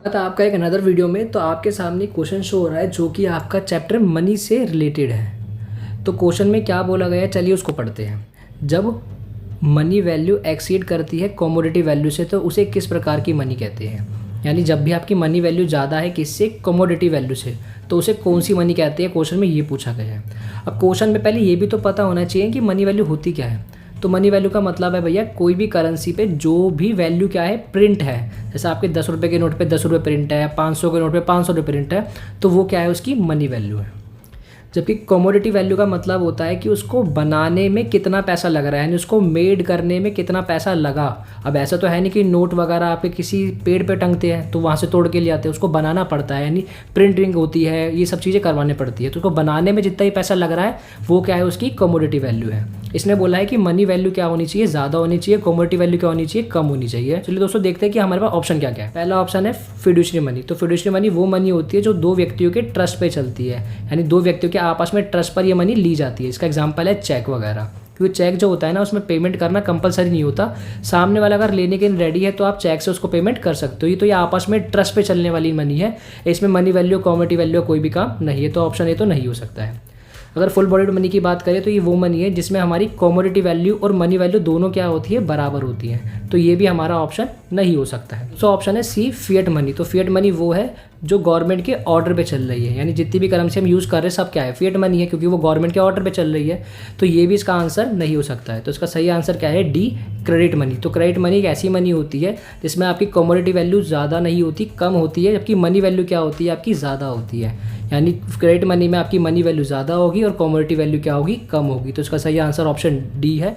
तो आपका एक अनदर वीडियो में तो आपके सामने क्वेश्चन शो हो रहा है जो कि आपका चैप्टर मनी से रिलेटेड है। तो क्वेश्चन में क्या बोला गया है, चलिए उसको पढ़ते हैं। जब मनी वैल्यू एक्सीड करती है कमोडिटी वैल्यू से तो उसे किस प्रकार की मनी कहते हैं। यानी जब भी आपकी मनी वैल्यू ज़्यादा है किससे, कमोडिटी वैल्यू से, तो उसे कौन सी मनी कहते हैं, क्वेश्चन में ये पूछा गया है। अब क्वेश्चन में पहले ये भी तो पता होना चाहिए कि मनी वैल्यू होती क्या है। तो मनी वैल्यू का मतलब है भैया कोई भी करेंसी पे जो भी वैल्यू क्या है, प्रिंट है। जैसे आपके 10 रुपये के नोट पे 10 रुपये प्रिंट है, 500 के नोट पे 500 रुपये प्रिंट है, तो वो क्या है, उसकी मनी वैल्यू है। जबकि कमोडिटी वैल्यू का मतलब होता है कि उसको बनाने में कितना पैसा लग रहा है, यानी उसको मेड करने में कितना पैसा लगा। अब ऐसा तो है नहीं कि नोट वगैरह आपके किसी पेड़ पे टंगते हैं तो वहाँ से तोड़ के ले आते हैं, उसको बनाना पड़ता है, यानी प्रिंटिंग होती है, ये सब चीज़ें करवानी पड़ती है। तो उसको बनाने में जितना ही पैसा लग रहा है वो क्या है, उसकी कमोडिटी वैल्यू है। इसने बोला है कि मनी वैल्यू क्या होनी चाहिए, ज़्यादा होनी चाहिए, कमोडिटी वैल्यू क्या होनी चाहिए, कम होनी चाहिए। चलिए दोस्तों देखते हैं कि हमारे पास ऑप्शन क्या क्या है। पहला ऑप्शन है फिड्यूशरी मनी। तो फिड्यूशरी मनी वो मनी होती है जो दो व्यक्तियों के ट्रस्ट पे चलती है, यानी दो व्यक्तियों के आपस में ट्रस्ट पर ये मनी ली जाती है। इसका एग्जांपल है चेक वगैरह, क्योंकि चेक जो होता है ना उसमें पेमेंट करना कंपलसरी नहीं होता। सामने वाला अगर लेने के लिए रेडी है तो आप चेक से उसको पेमेंट कर सकते हो। ये तो ये आपस में ट्रस्ट पे चलने वाली मनी है, इसमें मनी वैल्यू कमोडिटी वैल्यू कोई भी काम नहीं है। तो ऑप्शन ए तो नहीं हो सकता है। अगर फुल बॉडीड मनी की बात करें तो ये वो मनी है जिसमें हमारी कमोडिटी वैल्यू और मनी वैल्यू दोनों क्या होती है, बराबर होती है। तो ये भी हमारा ऑप्शन नहीं हो सकता है। सो ऑप्शन है सी फिएट मनी। तो फिएट मनी वो है जो गवर्नमेंट के ऑर्डर पे चल रही है, यानी जितनी भी करेंसी हम यूज़ कर रहे हैं सब क्या है, फिएट मनी है, क्योंकि वो गवर्नमेंट के ऑर्डर पे चल रही है। तो ये भी इसका आंसर नहीं हो सकता है। तो इसका सही आंसर क्या है, डी क्रेडिट मनी। तो क्रेडिट मनी एक ऐसी मनी होती है जिसमें आपकी कमोडिटी वैल्यू ज़्यादा नहीं होती, कम होती है, जबकि मनी वैल्यू क्या होती है, आपकी ज़्यादा होती है। यानी क्रेडिट मनी में आपकी मनी वैल्यू ज़्यादा होगी और कमोडिटी वैल्यू क्या होगी, कम होगी। तो इसका सही आंसर ऑप्शन डी है।